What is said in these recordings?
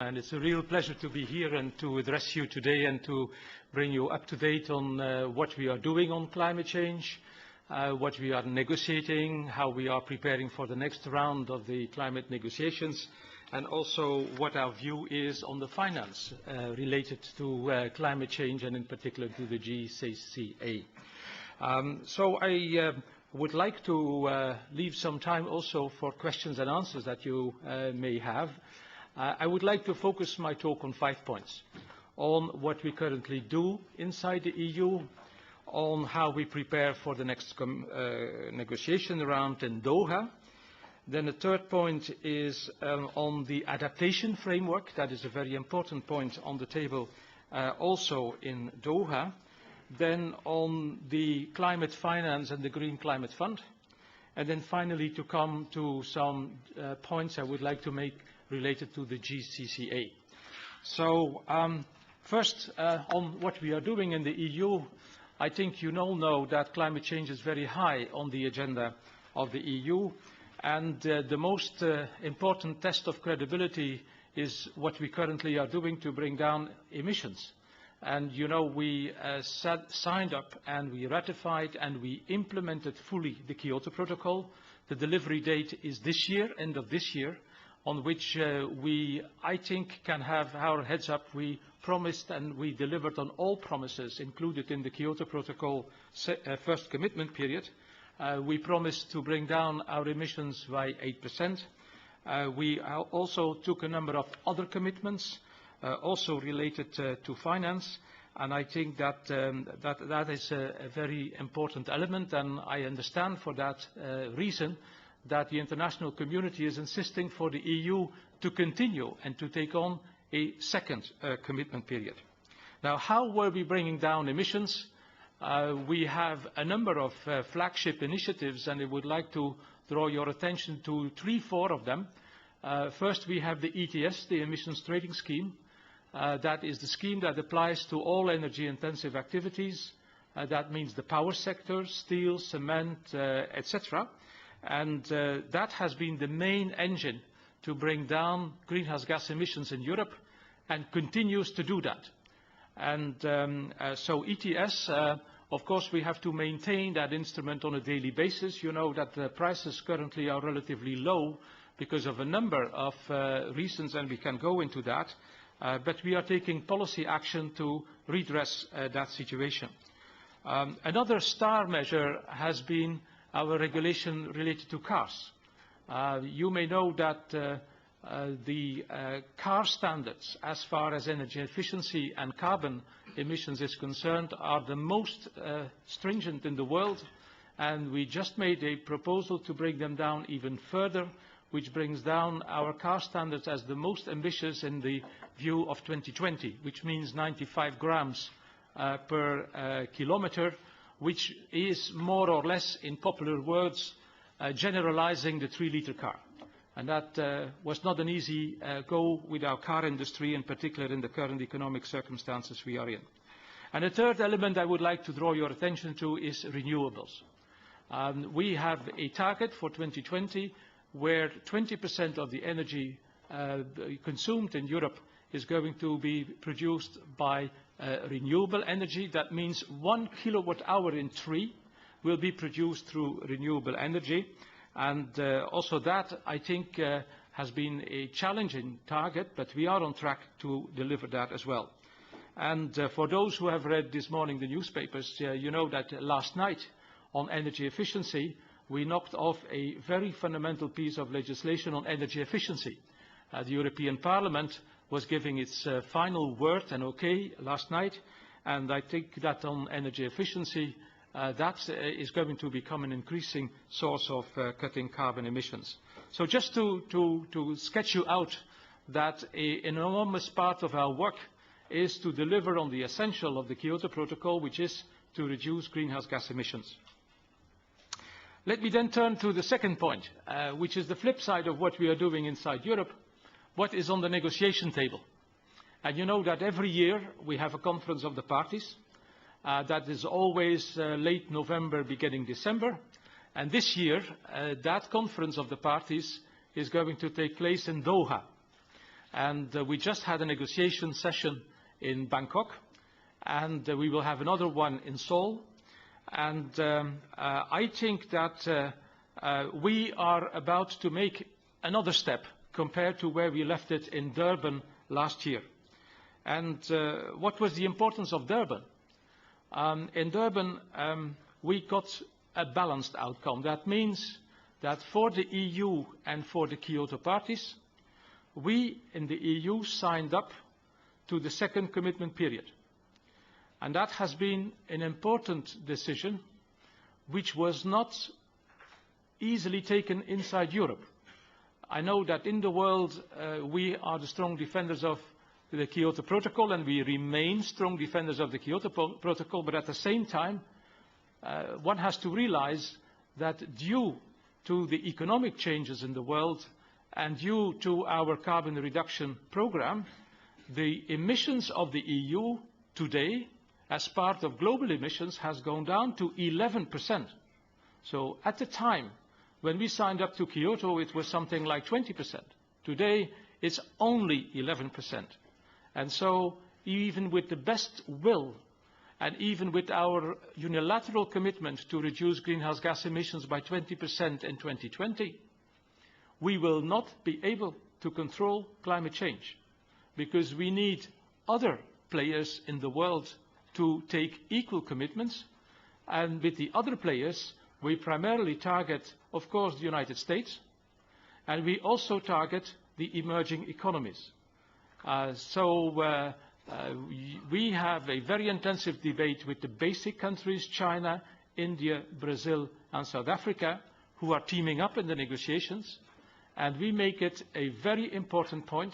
And it's a real pleasure to be here and to address you today and to bring you up to date on what we are doing on climate change, what we are negotiating, how we are preparing for the next round of the climate negotiations, and also what our view is on the finance related to climate change and in particular to the GCCA. So I would like to leave some time also for questions and answers that you may have. I would like to focus my talk on 5 points: on what we currently do inside the EU, on how we prepare for the next negotiation round in Doha. Then the third point is on the adaptation framework. That is a very important point on the table also in Doha. Then on the climate finance and the Green Climate Fund. And then finally to come to some points I would like to make related to the GCCA. So first on what we are doing in the EU, I think you all know that climate change is very high on the agenda of the EU, and the most important test of credibility is what we currently are doing to bring down emissions. And you know, we signed up and we ratified and we implemented fully the Kyoto Protocol. The delivery date is this year, end of this year, on which we, I think, can have our heads up. We promised and we delivered on all promises included in the Kyoto Protocol first commitment period. We promised to bring down our emissions by 8%. We also took a number of other commitments, also related to finance, and I think that that is a very important element, and I understand for that reason that the international community is insisting for the EU to continue and to take on a second commitment period. Now, how were we bringing down emissions? We have a number of flagship initiatives, and I would like to draw your attention to 3-4 of them. First, we have the ETS, the Emissions Trading Scheme. That is the scheme that applies to all energy-intensive activities. That means the power sector, steel, cement, etc. And that has been the main engine to bring down greenhouse gas emissions in Europe and continues to do that. And so ETS, of course, we have to maintain that instrument on a daily basis. You know that the prices currently are relatively low because of a number of reasons, and we can go into that. But we are taking policy action to redress that situation. Another star measure has been our regulation related to cars. You may know that the car standards, as far as energy efficiency and carbon emissions is concerned, are the most stringent in the world, and we just made a proposal to bring them down even further, which brings down our car standards as the most ambitious in the view of 2020, which means 95 grams per kilometer, which is more or less, in popular words, generalizing the 3-liter car. And that was not an easy go with our car industry, in particular in the current economic circumstances we are in. And the third element I would like to draw your attention to is renewables. We have a target for 2020 where 20% of the energy consumed in Europe is going to be produced by renewable energy. That means 1 kilowatt hour in 3 will be produced through renewable energy. And also that, I think, has been a challenging target, but we are on track to deliver that as well. And for those who have read this morning the newspapers, you know that last night on energy efficiency, we knocked off a very fundamental piece of legislation on energy efficiency. The European Parliament was giving its final word and okay last night, and I think that on energy efficiency that is going to become an increasing source of cutting carbon emissions. So just to sketch you out that an enormous part of our work is to deliver on the essential of the Kyoto Protocol, which is to reduce greenhouse gas emissions. Let me then turn to the second point, which is the flip side of what we are doing inside Europe. What is on the negotiation table? And you know that every year we have a conference of the parties. That is always late November, beginning December. And this year, that conference of the parties is going to take place in Doha. And we just had a negotiation session in Bangkok, and we will have another one in Seoul. And I think that we are about to make another step compared to where we left it in Durban last year. And what was the importance of Durban? In Durban, we got a balanced outcome. That means that for the EU and for the Kyoto parties, we in the EU signed up to the second commitment period. And that has been an important decision which was not easily taken inside Europe. I know that in the world we are the strong defenders of the Kyoto Protocol, and we remain strong defenders of the Kyoto Protocol, but at the same time one has to realize that due to the economic changes in the world and due to our carbon reduction program, the emissions of the EU today as part of global emissions has gone down to 11%. So at the time when we signed up to Kyoto, it was something like 20%. Today it's only 11%. And so even with the best will and even with our unilateral commitment to reduce greenhouse gas emissions by 20% in 2020, we will not be able to control climate change, because we need other players in the world to take equal commitments. And with the other players, we primarily target, of course, the United States, and we also target the emerging economies. We have a very intensive debate with the basic countries, China, India, Brazil and South Africa, who are teaming up in the negotiations. And we make it a very important point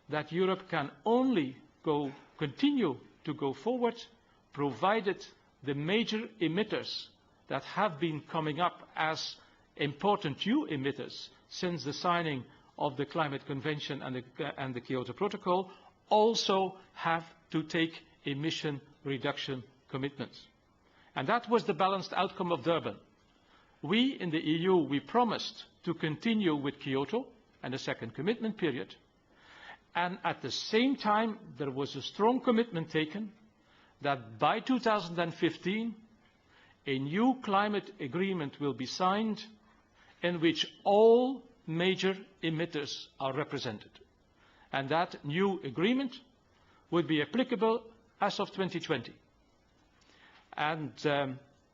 that Europe can only continue to go forward, provided the major emitters that have been coming up as important new emitters since the signing of the Climate Convention and the Kyoto Protocol also have to take emission reduction commitments. And that was the balanced outcome of Durban. We in the EU, we promised to continue with Kyoto and the second commitment period. And at the same time, there was a strong commitment taken that by 2015, a new climate agreement will be signed in which all major emitters are represented. And that new agreement would be applicable as of 2020. And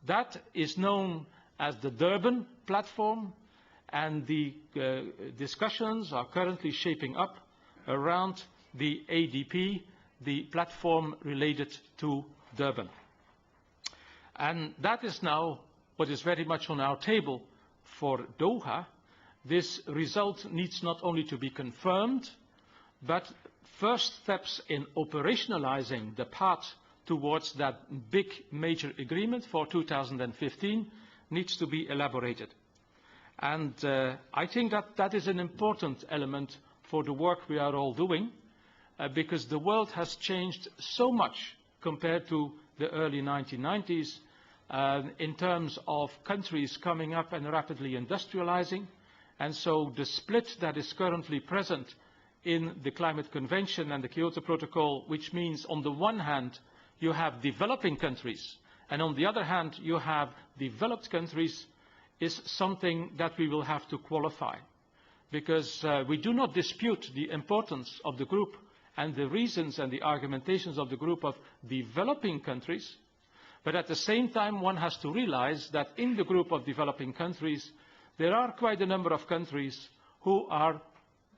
that is known as the Durban Platform, and the discussions are currently shaping up around the ADP, the platform related to Durban. And that is now what is very much on our table for Doha. This result needs not only to be confirmed, but first steps in operationalizing the path towards that big major agreement for 2015 needs to be elaborated. And I think that that is an important element for the work we are all doing, because the world has changed so much compared to the early 1990s in terms of countries coming up and rapidly industrializing. And so the split that is currently present in the Climate Convention and the Kyoto Protocol, which means on the one hand you have developing countries and on the other hand you have developed countries, is something that we will have to qualify. Because we do not dispute the importance of the group and the reasons and the argumentations of the group of developing countries, but at the same time one has to realize that in the group of developing countries there are quite a number of countries who are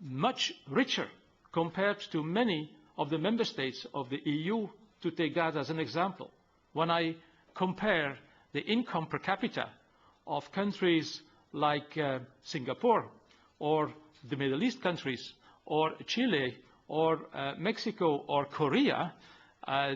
much richer compared to many of the member states of the EU, to take that as an example. When I compare the income per capita of countries like Singapore, or the Middle East countries, or Chile, or Mexico, or Korea,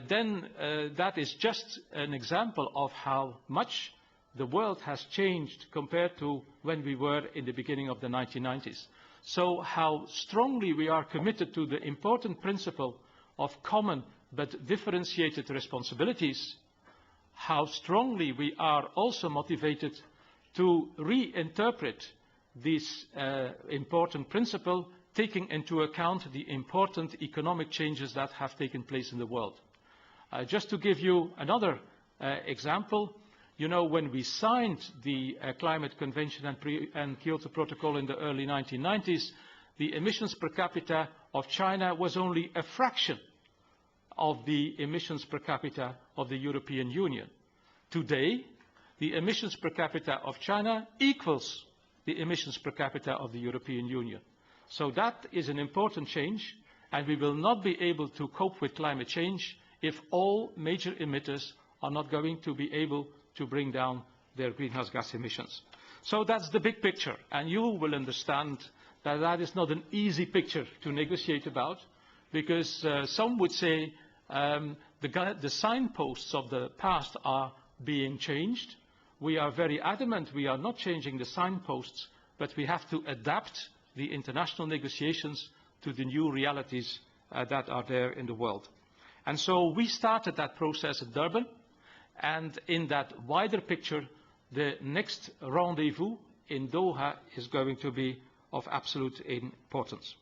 then that is just an example of how much the world has changed compared to when we were in the beginning of the 1990s. So how strongly we are committed to the important principle of common but differentiated responsibilities, how strongly we are also motivated to reinterpret this important principle taking into account the important economic changes that have taken place in the world. Just to give you another example, you know, when we signed the Climate Convention and Kyoto Protocol in the early 1990s, the emissions per capita of China was only a fraction of the emissions per capita of the European Union. Today, the emissions per capita of China equals the emissions per capita of the European Union. So that is an important change, and we will not be able to cope with climate change if all major emitters are not going to be able to bring down their greenhouse gas emissions. So that's the big picture, and you will understand that that is not an easy picture to negotiate about, because some would say the signposts of the past are being changed. We are very adamant we are not changing the signposts, but we have to adapt the international negotiations to the new realities that are there in the world. And so we started that process at Durban, and in that wider picture, the next rendezvous in Doha is going to be of absolute importance.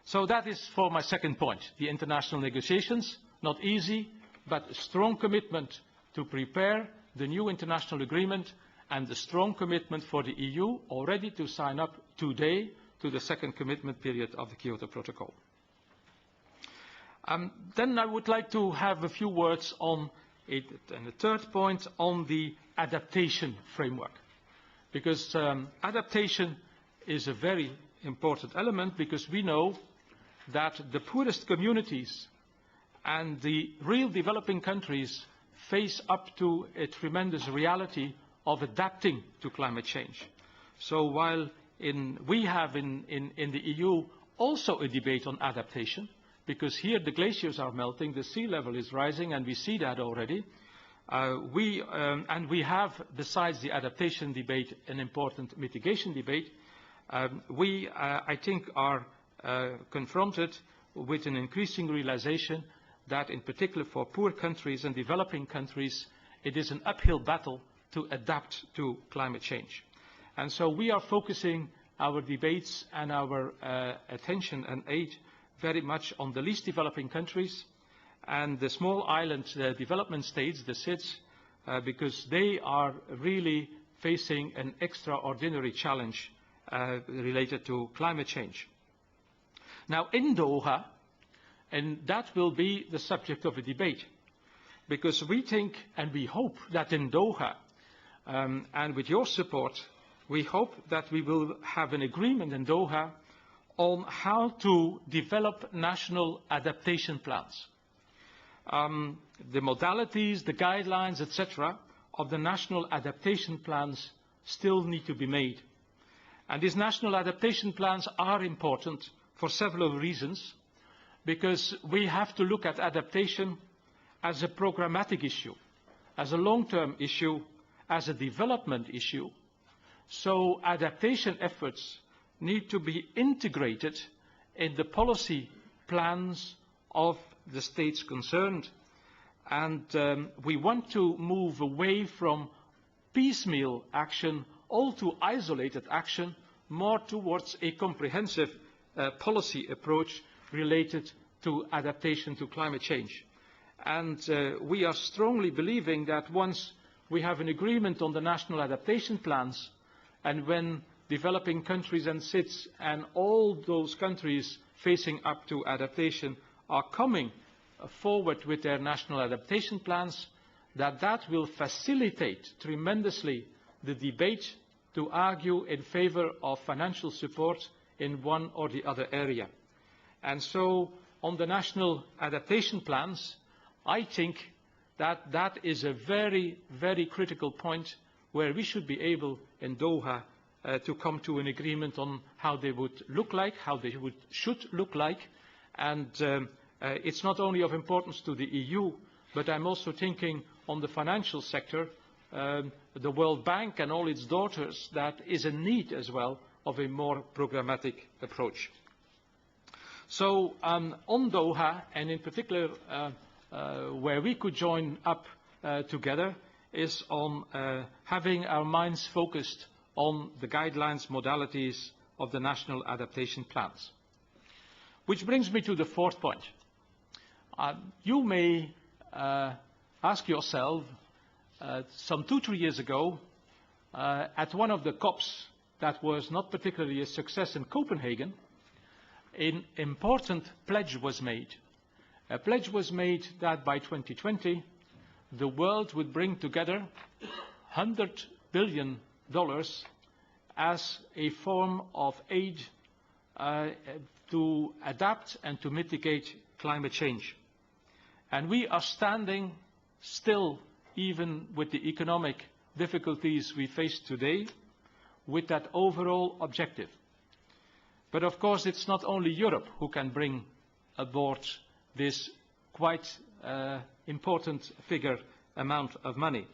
So that is for my second point, the international negotiations, not easy, but a strong commitment to prepare the new international agreement and the strong commitment for the EU already to sign up today to the second commitment period of the Kyoto Protocol. Then I would like to have a few words on it, and the third point on the adaptation framework, because adaptation is a very important element, because we know that the poorest communities and the real developing countries face up to a tremendous reality of adapting to climate change. So while we have in the EU also a debate on adaptation, because here the glaciers are melting, the sea level is rising, and we see that already. And we have, besides the adaptation debate, an important mitigation debate. I think, are confronted with an increasing realization that, in particular for poor countries and developing countries, it is an uphill battle to adapt to climate change. And so we are focusing our debates and our attention and aid very much on the least developing countries and the small island development states, the SIDS, because they are really facing an extraordinary challenge related to climate change. Now in Doha, and that will be the subject of a debate, because we think and we hope that in Doha, and with your support, we hope that we will have an agreement in Doha on how to develop national adaptation plans. The modalities, the guidelines, etc. of the national adaptation plans still need to be made. And these national adaptation plans are important for several reasons, because we have to look at adaptation as a programmatic issue, as a long-term issue, as a development issue. So adaptation efforts need to be integrated in the policy plans of the states concerned. And we want to move away from piecemeal action, all too isolated action, more towards a comprehensive policy approach related to adaptation to climate change. And we are strongly believing that once we have an agreement on the national adaptation plans, and when developing countries and SIDS and all those countries facing up to adaptation are coming forward with their national adaptation plans, that will facilitate tremendously the debate to argue in favor of financial support in one or the other area. And so on the national adaptation plans, I think that is a very, very critical point where we should be able in Doha to come to an agreement on how they would look like, how they should look like. And it's not only of importance to the EU, but I'm also thinking on the financial sector, the World Bank and all its daughters, that is in need as well of a more programmatic approach. So on Doha, and in particular where we could join up together, is on having our minds focused on the guidelines, modalities, of the national adaptation plans. Which brings me to the fourth point. You may ask yourself, some 2-3 years ago, at one of the COPs that was not particularly a success in Copenhagen, an important pledge was made. A pledge was made that by 2020, the world would bring together $100 billion as a form of aid to adapt and to mitigate climate change. And we are standing still, even with the economic difficulties we face today, with that overall objective. But of course, it's not only Europe who can bring aboard this quite important amount of money.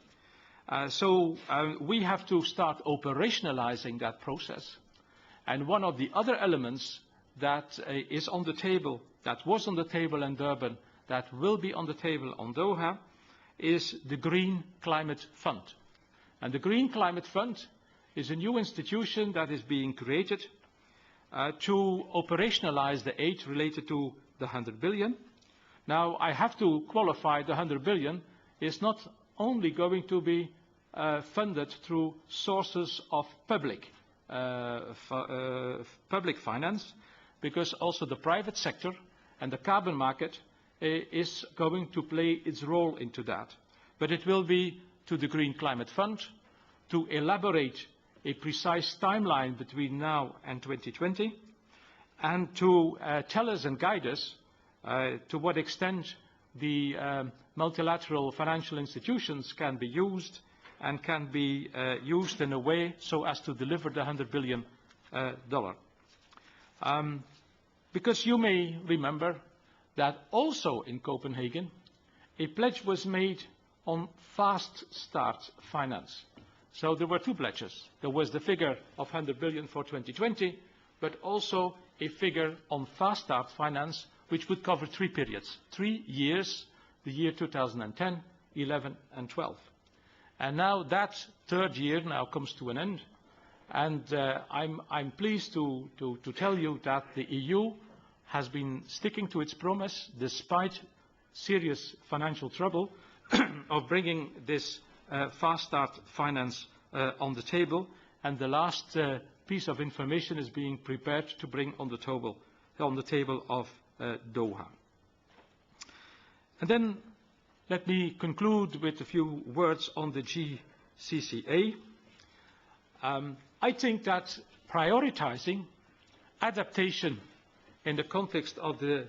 So we have to start operationalizing that process. And one of the other elements that is on the table, that was on the table in Durban, that will be on the table on Doha, is the Green Climate Fund. And the Green Climate Fund is a new institution that is being created to operationalize the aid related to the 100 billion. Now, I have to qualify the 100 billion is not only going to be funded through sources of public finance, because also the private sector and the carbon market is going to play its role into that. But it will be to the Green Climate Fund to elaborate a precise timeline between now and 2020, and to tell us and guide us to what extent the multilateral financial institutions can be used and can be used in a way so as to deliver the $100 billion. Because you may remember that also in Copenhagen, a pledge was made on fast start finance. So there were two pledges. There was the figure of 100 billion for 2020, but also a figure on fast start finance, which would cover 3 periods, 3 years, the year 2010, 11 and 12. And now that third year now comes to an end. And I'm pleased to tell you that the EU has been sticking to its promise, despite serious financial trouble, of bringing this fast start finance on the table, and the last piece of information is being prepared to bring on the table of Doha. And then let me conclude with a few words on the GCCA. I think that prioritizing adaptation in the context of the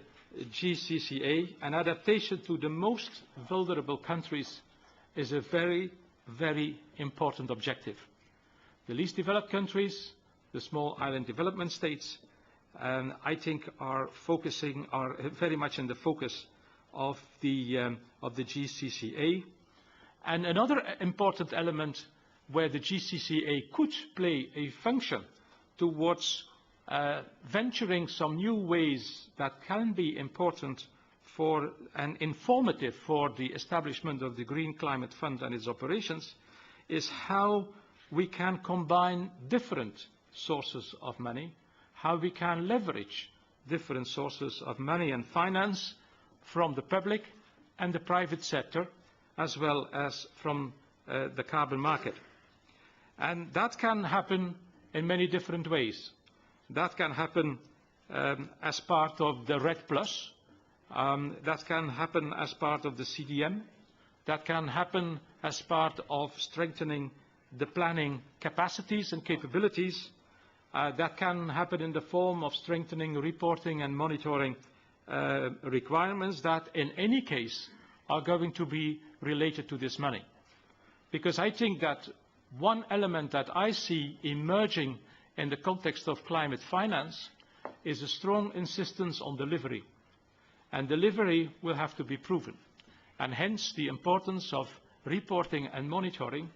GCCA and adaptation to the most vulnerable countries is a very, very important objective. The least developed countries, the small island development states, I think are very much in the focus of the GCCA. And another important element where the GCCA could play a function towards venturing some new ways that can be important for and informative for the establishment of the Green Climate Fund and its operations is how we can combine different sources of money, how we can leverage different sources of money and finance from the public and the private sector, as well as from the carbon market. And that can happen in many different ways. That can happen as part of the RED+, that can happen as part of the CDM, that can happen as part of strengthening the planning capacities and capabilities, that can happen in the form of strengthening reporting and monitoring requirements that in any case are going to be related to this money. Because I think that one element that I see emerging in the context of climate finance is a strong insistence on delivery. And delivery will have to be proven. And hence the importance of reporting and monitoring,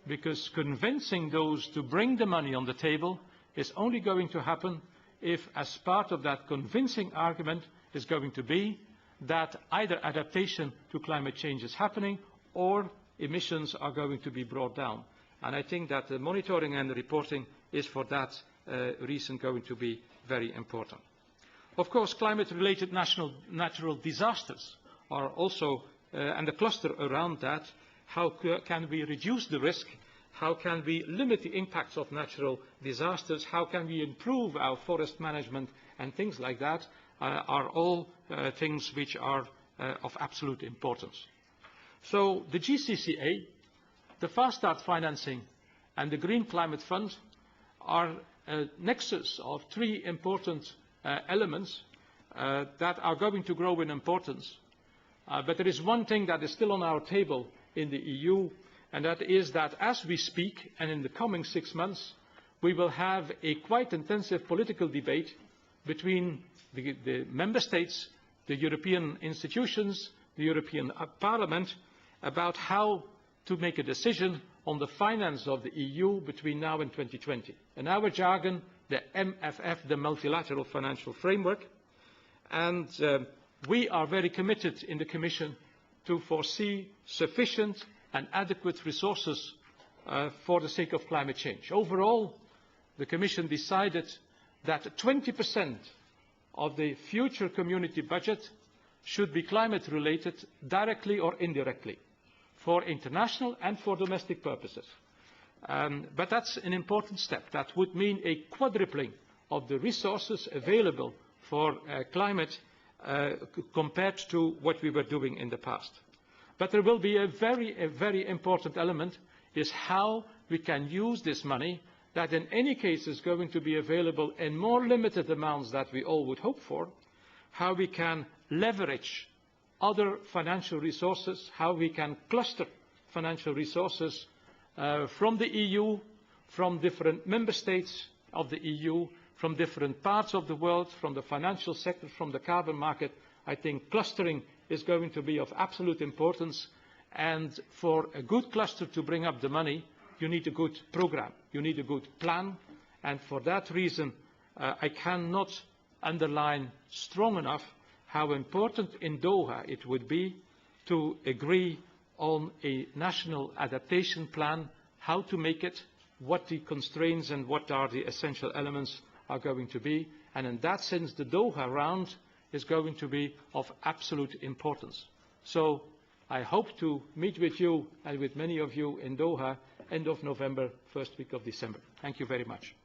because convincing those to bring the money on the table is only going to happen if, as part of that convincing argument, is going to be that either adaptation to climate change is happening or emissions are going to be brought down. And I think that the monitoring and the reporting is for that reason going to be very important. Of course, climate-related natural disasters are also, and the cluster around that, how can we reduce the risk, how can we limit the impacts of natural disasters, how can we improve our forest management, and things like that are all things which are of absolute importance. So the GCCA, the Fast Start financing and the Green Climate Fund are a nexus of three important elements that are going to grow in importance. But there is one thing that is still on our table in the EU, and that is that as we speak, and in the coming 6 months, we will have a quite intensive political debate between the Member States, the European institutions, the European Parliament, about how to make a decision on the finance of the EU between now and 2020. In our jargon, the MFF, the Multilateral Financial Framework. And we are very committed in the Commission to foresee sufficient and adequate resources for the sake of climate change. Overall, the Commission decided that 20% of the future community budget should be climate related, directly or indirectly, for international and for domestic purposes. But that's an important step. That would mean a quadrupling of the resources available for climate compared to what we were doing in the past. But there will be a very important element, is how we can use this money that in any case is going to be available in more limited amounts that we all would hope for, how we can leverage other financial resources, how we can cluster financial resources from the EU, from different member states of the EU, from different parts of the world, from the financial sector, from the carbon market. I think clustering is going to be of absolute importance, and for a good cluster to bring up the money, you need a good program, you need a good plan, and for that reason I cannot underline strong enough how important in Doha it would be to agree on a national adaptation plan, how to make it, what the constraints and what are the essential elements are going to be. And in that sense, the Doha round is going to be of absolute importance. So I hope to meet with you and with many of you in Doha end of November, first week of December. Thank you very much.